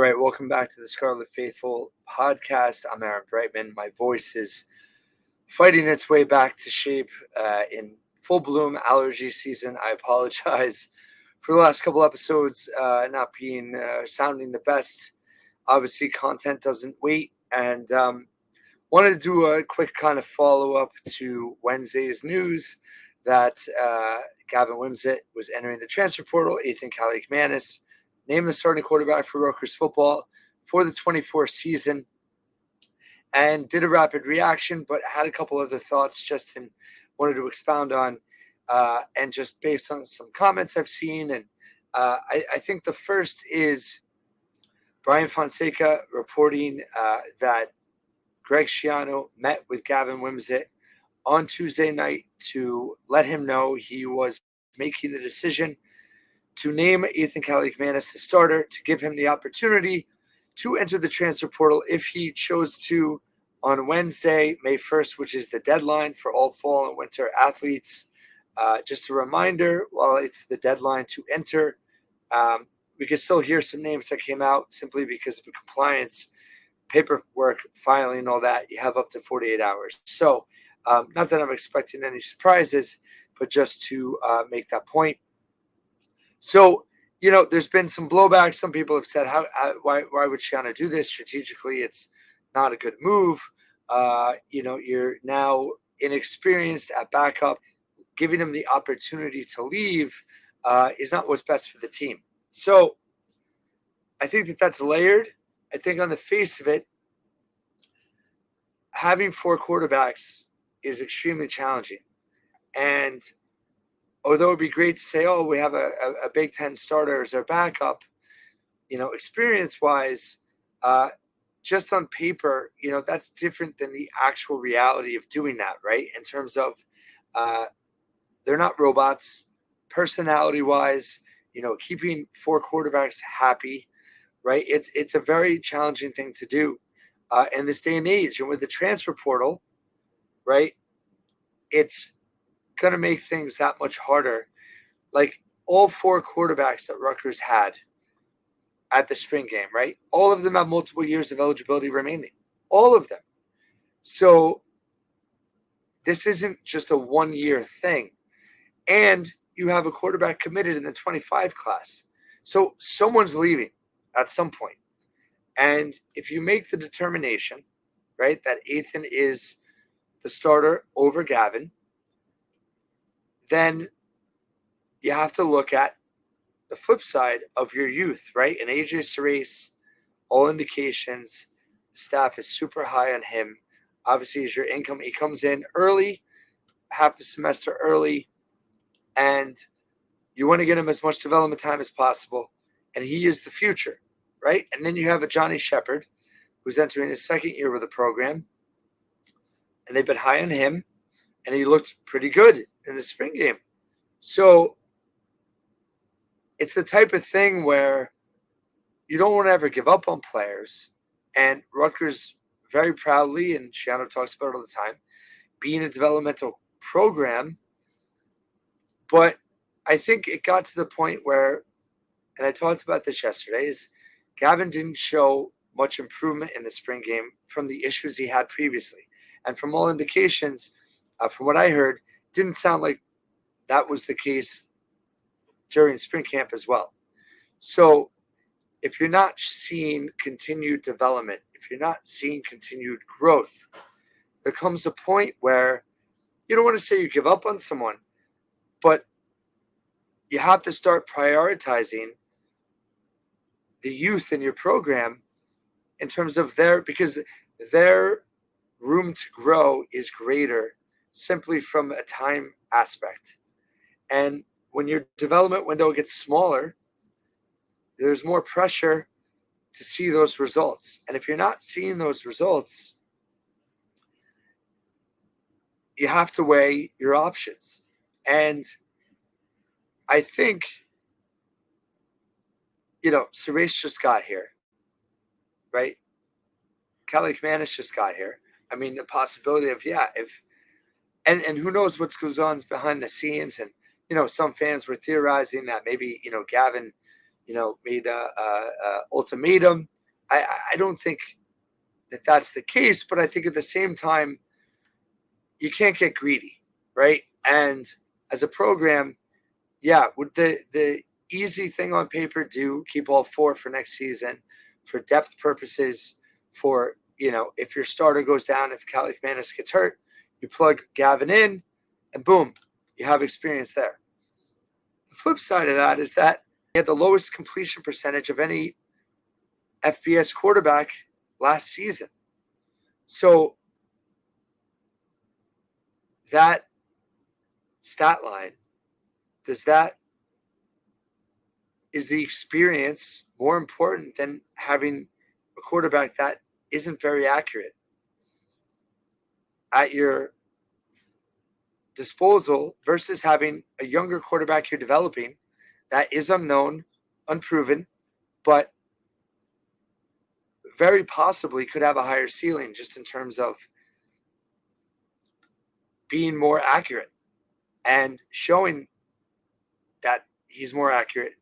right, welcome back to the Scarlet Faithful podcast. I'm Aaron Brightman. My voice is fighting its way back to shape in full bloom allergy season. I apologize for the last couple episodes not being sounding the best. Obviously, content doesn't wait, and wanted to do a quick kind of follow-up to Wednesday's news that Gavin Wimsatt was entering the transfer portal. Athan Kaliakmanis named the starting quarterback for Rutgers football for the 24 season, and did a rapid reaction, but had a couple other thoughts Justin wanted to expound on, and just based on some comments I've seen. And I think the first is Brian Fonseca reporting that Greg Schiano met with Gavin Wimsatt on Tuesday night to let him know he was making the decision to name Athan Kaliakmanis the starter, to give him the opportunity to enter the transfer portal if he chose to on Wednesday, May 1st, which is the deadline for all fall and winter athletes. Just a reminder, while it's the deadline to enter, we could still hear some names that came out simply because of the compliance, paperwork, filing, all that. You have up to 48 hours. So not that I'm expecting any surprises, but just to make that point. So, there's been some blowback. Some people have said, why would Schiano do this? Strategically, it's not a good move. You're now inexperienced at backup. Giving him the opportunity to leave is not what's best for the team. So I think that's layered. I think on the face of it, having four quarterbacks is extremely challenging. And although it'd be great to say, we have a Big Ten starter as our backup, experience-wise, just on paper, that's different than the actual reality of doing that, right? In terms of they're not robots. Personality-wise, keeping four quarterbacks happy, right? It's a very challenging thing to do in this day and age. And with the transfer portal, right, it's going to make things that much harder. Like all four quarterbacks that Rutgers had at the spring game, right? All of them have multiple years of eligibility remaining. All of them. So this isn't just a one-year thing. And you have a quarterback committed in the 25 class. So someone's leaving at some point. And if you make the determination, right, that Athan is the starter over Gavin, then you have to look at the flip side of your youth, right? And AJ Ciarrocca, all indications, staff is super high on him. Obviously, as your income, he comes in early, half a semester early, and you want to get him as much development time as possible. And he is the future, right? And then you have a Johnny Shepard who's entering his second year with the program, and they've been high on him, and he looked pretty good in the spring game. So it's the type of thing where you don't want to ever give up on players. And Rutgers very proudly, and Schiano talks about it all the time, being a developmental program. But I think it got to the point where, and I talked about this yesterday, is Gavin didn't show much improvement in the spring game from the issues he had previously. And from all indications, from what I heard, didn't sound like that was the case during spring camp as well. So if you're not seeing continued development, if you're not seeing continued growth, there comes a point where you don't want to say you give up on someone, but you have to start prioritizing the youth in your program in terms of because their room to grow is greater simply from a time aspect. And when your development window gets smaller, there's more pressure to see those results. And if you're not seeing those results, you have to weigh your options. And I think, Ciarrocca just got here, right? Kaliakmanis just got here. I mean, the possibility of, and who knows what goes on behind the scenes. And, some fans were theorizing that maybe, Gavin, made a ultimatum. I don't think that that's the case, but I think at the same time, you can't get greedy, right? And as a program, yeah, would the easy thing on paper do keep all four for next season for depth purposes, for, if your starter goes down, if Kaliakmanis gets hurt, you plug Gavin in and boom, you have experience there. The flip side of that is that he had the lowest completion percentage of any FBS quarterback last season. So that stat line, is the experience more important than having a quarterback that isn't very accurate at your disposal versus having a younger quarterback you're developing that is unknown, unproven, but very possibly could have a higher ceiling just in terms of being more accurate and showing that he's more accurate,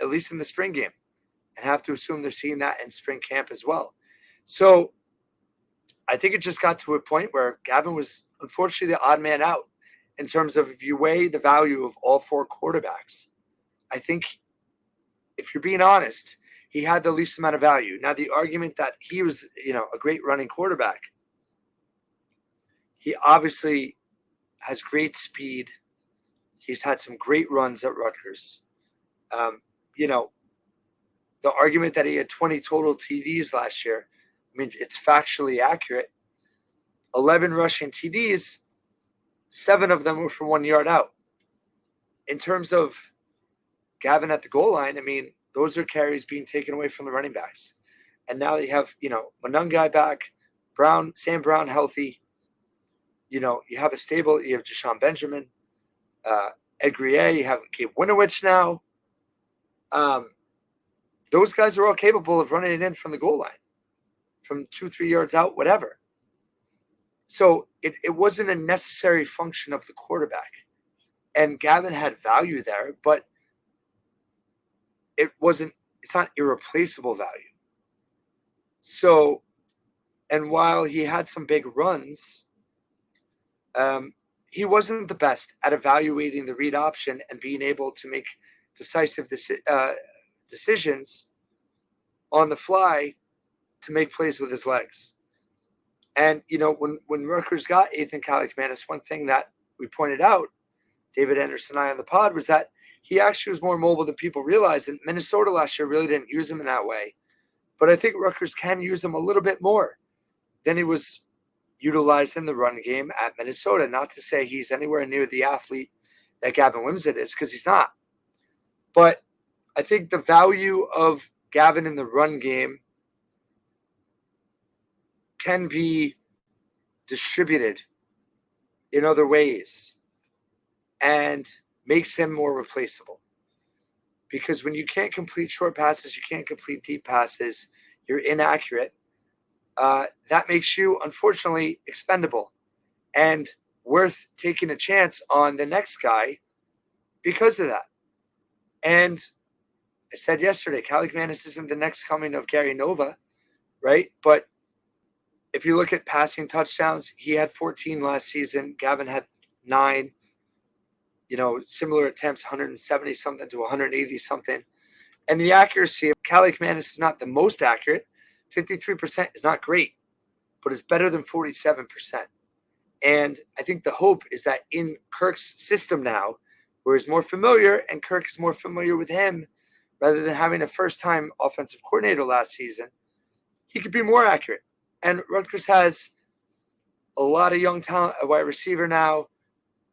at least in the spring game, and have to assume they're seeing that in spring camp as well. So I think it just got to a point where Gavin was unfortunately the odd man out in terms of, if you weigh the value of all four quarterbacks, I think, if you're being honest, he had the least amount of value. Now, the argument that he was, a great running quarterback, he obviously has great speed. He's had some great runs at Rutgers. The argument that he had 20 total TDs last year, I mean, it's factually accurate. 11 rushing TDs, 7 of them were from 1 yard out. In terms of Gavin at the goal line, I mean, those are carries being taken away from the running backs. And now you have, Monungai back, Sam Brown healthy. You have a stable, you have Jashawn Benjamin, Ed Grier, you have Gabe Winovich now. Those guys are all capable of running it in from the goal line, from 2-3 yards out, whatever. So it wasn't a necessary function of the quarterback. And Gavin had value there, but it's not irreplaceable value. So, and while he had some big runs, he wasn't the best at evaluating the read option and being able to make decisive decisions on the fly to make plays with his legs. And, when Rutgers got Athan Kaliakmanis, one thing that we pointed out, David Anderson and I on the pod, was that he actually was more mobile than people realized. And Minnesota last year really didn't use him in that way. But I think Rutgers can use him a little bit more than he was utilized in the run game at Minnesota. Not to say he's anywhere near the athlete that Gavin Wimsatt is, because he's not. But I think the value of Gavin in the run game can be distributed in other ways and makes him more replaceable. Because when you can't complete short passes, you can't complete deep passes, you're inaccurate, that makes you, unfortunately, expendable and worth taking a chance on the next guy because of that. And I said yesterday, Kaliakmanis isn't the next coming of Gary Nova, right? But if you look at passing touchdowns, he had 14 last season. Gavin had 9. Similar attempts, 170-something to 180-something. And the accuracy of Kaliakmanis is not the most accurate. 53% is not great, but it's better than 47%. And I think the hope is that in Kirk's system now, where he's more familiar and Kirk is more familiar with him, rather than having a first-time offensive coordinator last season, he could be more accurate. And Rutgers has a lot of young talent at wide receiver now.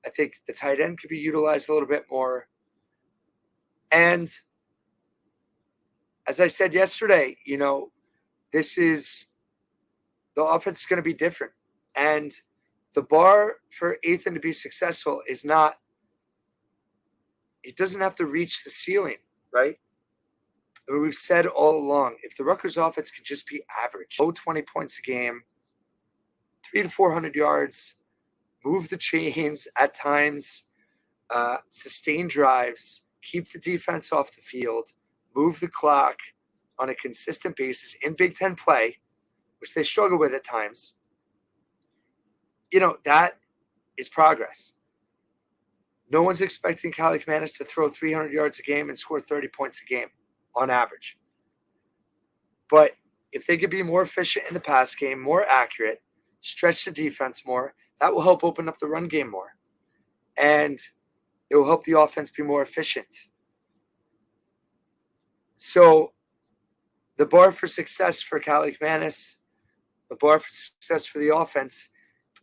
I think the tight end could be utilized a little bit more. And as I said yesterday, the offense is going to be different. And the bar for Athan to be successful is not, it doesn't have to reach the ceiling, right? I mean, we've said all along, if the Rutgers offense could just be average, low 20 points a game, 300 to 400 yards, move the chains at times, sustain drives, keep the defense off the field, move the clock on a consistent basis in Big Ten play, which they struggle with at times, that is progress. No one's expecting Kaliakmanis to throw 300 yards a game and score 30 points a game on average. But if they could be more efficient in the pass game, more accurate, stretch the defense more, that will help open up the run game more. And it will help the offense be more efficient. So the bar for success for Kaliakmanis, the bar for success for the offense,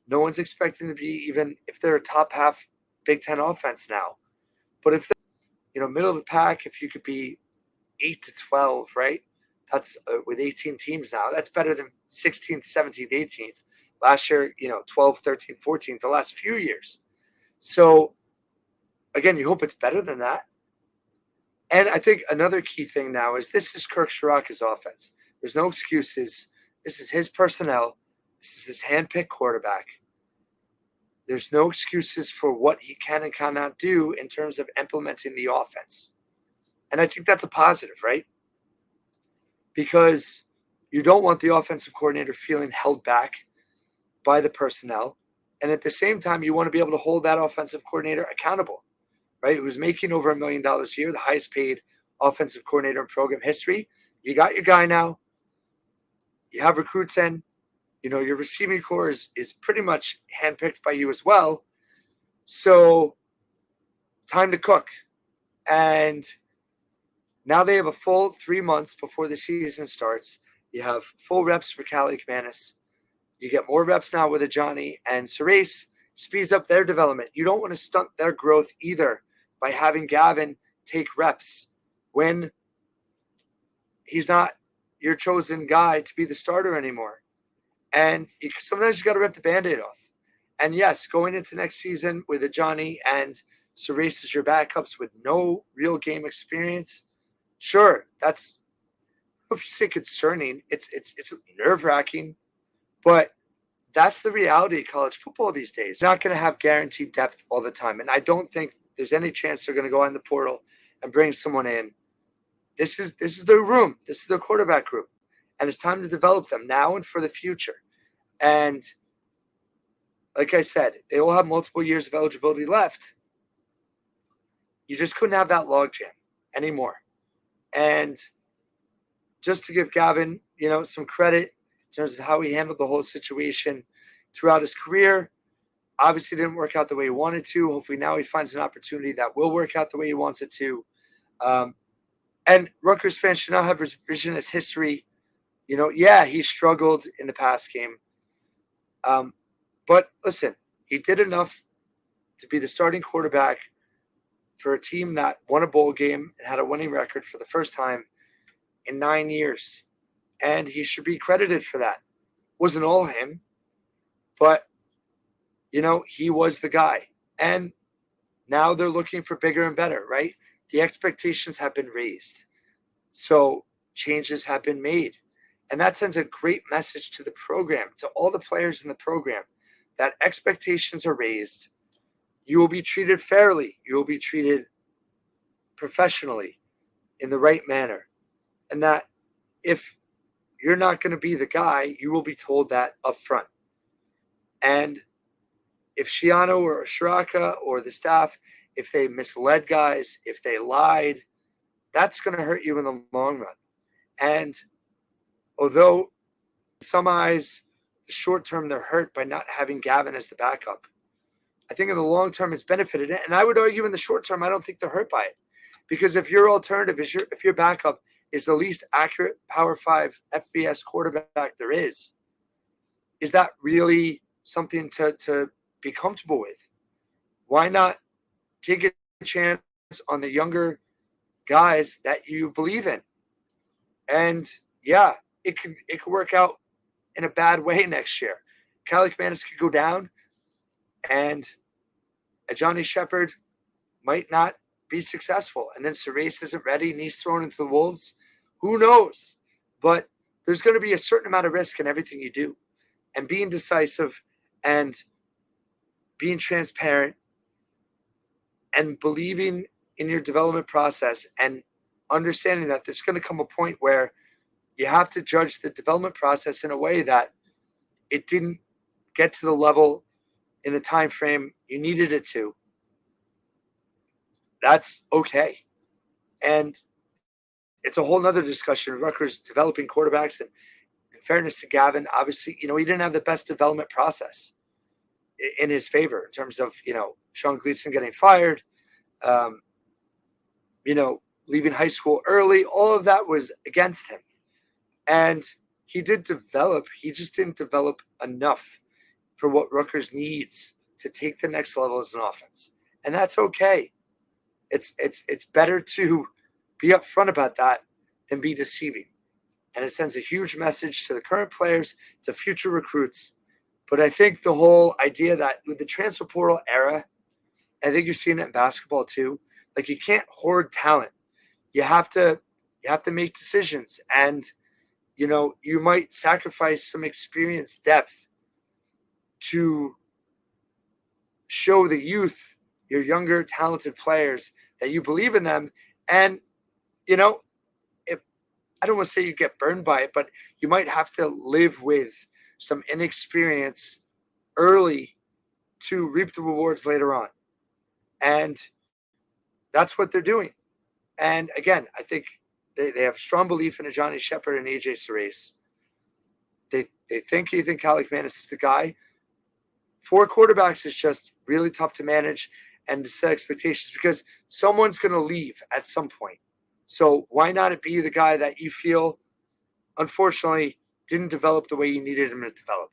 no one's expecting to be, even if they're a top half Big Ten offense now. But if they're, middle of the pack, if you could be 8 to 12, right? That's with 18 teams now. That's better than 16th, 17th, 18th. Last year, 12th, 13th, 14th, the last few years. So, again, you hope it's better than that. And I think another key thing now is this is Kirk Ciarrocca's offense. There's no excuses. This is his personnel. This is his handpicked quarterback. There's no excuses for what he can and cannot do in terms of implementing the offense. And I think that's a positive, right? Because you don't want the offensive coordinator feeling held back by the personnel. And at the same time, you want to be able to hold that offensive coordinator accountable, right? Who's making over $1 million a year, the highest paid offensive coordinator in program history. You got your guy now. You have recruits in. Your receiving core is pretty much handpicked by you as well. So time to cook. And now they have a full 3 months before the season starts. You have full reps for Kaliakmanis. You get more reps now with Ajani, and Ciarrocca speeds up their development. You don't want to stunt their growth either by having Gavin take reps when he's not your chosen guy to be the starter anymore. And sometimes you got to rip the Band-Aid off. And yes, going into next season with Ajani and Ciarrocca as your backups with no real game experience, sure, that's, if you say concerning, it's nerve-wracking, but that's the reality of college football these days. You're not going to have guaranteed depth all the time. And I don't think there's any chance they're going to go on the portal and bring someone in. This is their room. This is their quarterback group. And it's time to develop them now and for the future. And like I said, they all have multiple years of eligibility left. You just couldn't have that logjam anymore. And just to give Gavin, some credit in terms of how he handled the whole situation throughout his career, obviously didn't work out the way he wanted to. Hopefully now he finds an opportunity that will work out the way he wants it to. And Rutgers fans should not have revisionist history. He struggled in the pass game. But listen, he did enough to be the starting quarterback for a team that won a bowl game and had a winning record for the first time in 9 years. And he should be credited for that. Wasn't all him, but, he was the guy. And now they're looking for bigger and better, right? The expectations have been raised. So changes have been made. And that sends a great message to the program, to all the players in the program, that expectations are raised. You will be treated fairly. You will be treated professionally in the right manner. And that if you're not going to be the guy, you will be told that up front. And if Shiano or Ciarrocca or the staff, if they misled guys, if they lied, that's going to hurt you in the long run. And although in some eyes, the short term, they're hurt by not having Gavin as the backup, I think in the long term, it's benefited it. And I would argue in the short term, I don't think they're hurt by it. Because if your alternative is if your backup is the least accurate Power 5 FBS quarterback there is that really something to be comfortable with? Why not take a chance on the younger guys that you believe in? And it could work out in a bad way next year. Kaliakmanis could go down, and Johnny Shepard might not be successful. And then Ciarrocca isn't ready and he's thrown into the wolves. Who knows? But there's going to be a certain amount of risk in everything you do. And being decisive and being transparent and believing in your development process and understanding that there's going to come a point where you have to judge the development process in a way that it didn't get to the level in the time frame you needed it to. That's okay. And it's a whole nother discussion. Rutgers developing quarterbacks, and in fairness to Gavin, obviously, he didn't have the best development process in his favor in terms of, Sean Gleason getting fired, um, leaving high school early. All of that was against him. And he did develop. He just didn't develop enough for what Rutgers needs to take the next level as an offense. And that's okay. It's better to be upfront about that than be deceiving. And it sends a huge message to the current players, to future recruits. But I think the whole idea that with the transfer portal era, I think you're seeing it in basketball too. Like, you can't hoard talent. You have to make decisions. And, you might sacrifice some experience depth to show the youth, your younger, talented players, that you believe in them. And, if I don't want to say you get burned by it, but you might have to live with some inexperience early to reap the rewards later on. And that's what they're doing. And again, I think they have a strong belief in a Johnny Shepard and AJ Cerise. They think Athan Kaliakmanis is the guy. 4 quarterbacks is just really tough to manage and to set expectations, because someone's going to leave at some point. So why not it be the guy that you feel, unfortunately, didn't develop the way you needed him to develop?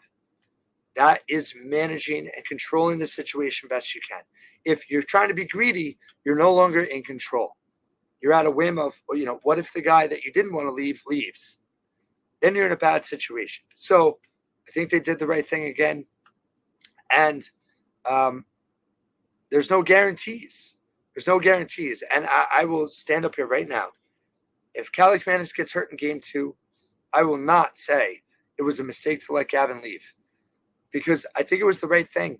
That is managing and controlling the situation best you can. If you're trying to be greedy, you're no longer in control. You're at a whim of, what if the guy that you didn't want to leave leaves? Then you're in a bad situation. So I think they did the right thing again. And there's no guarantees. There's no guarantees. And I will stand up here right now. If Kaliakmanis gets hurt in game 2, I will not say it was a mistake to let Gavin leave, because I think it was the right thing.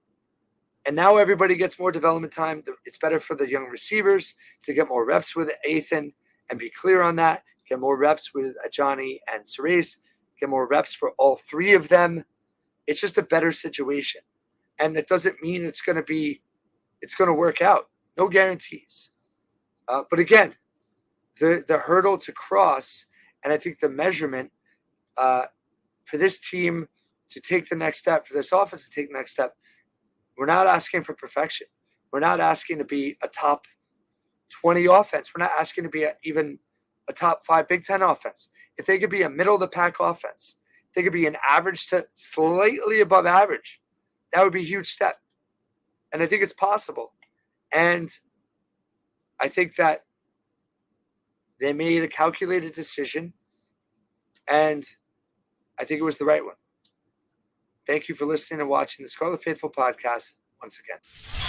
And now everybody gets more development time. It's better for the young receivers to get more reps with Athan and be clear on that. Get more reps with Johnny and Cerise. Get more reps for all 3 of them. It's just a better situation. And it doesn't mean it's going to work out. No guarantees. But again, the hurdle to cross, and I think the measurement for this team to take the next step, for this offense to take the next step, we're not asking for perfection. We're not asking to be a top 20 offense. We're not asking to be even a top 5 Big Ten offense. If they could be a middle-of-the-pack offense, if they could be an average to slightly above average, that would be a huge step. And I think it's possible. And I think that they made a calculated decision, and I think it was the right one. Thank you for listening and watching the Scarlet Faithful podcast once again.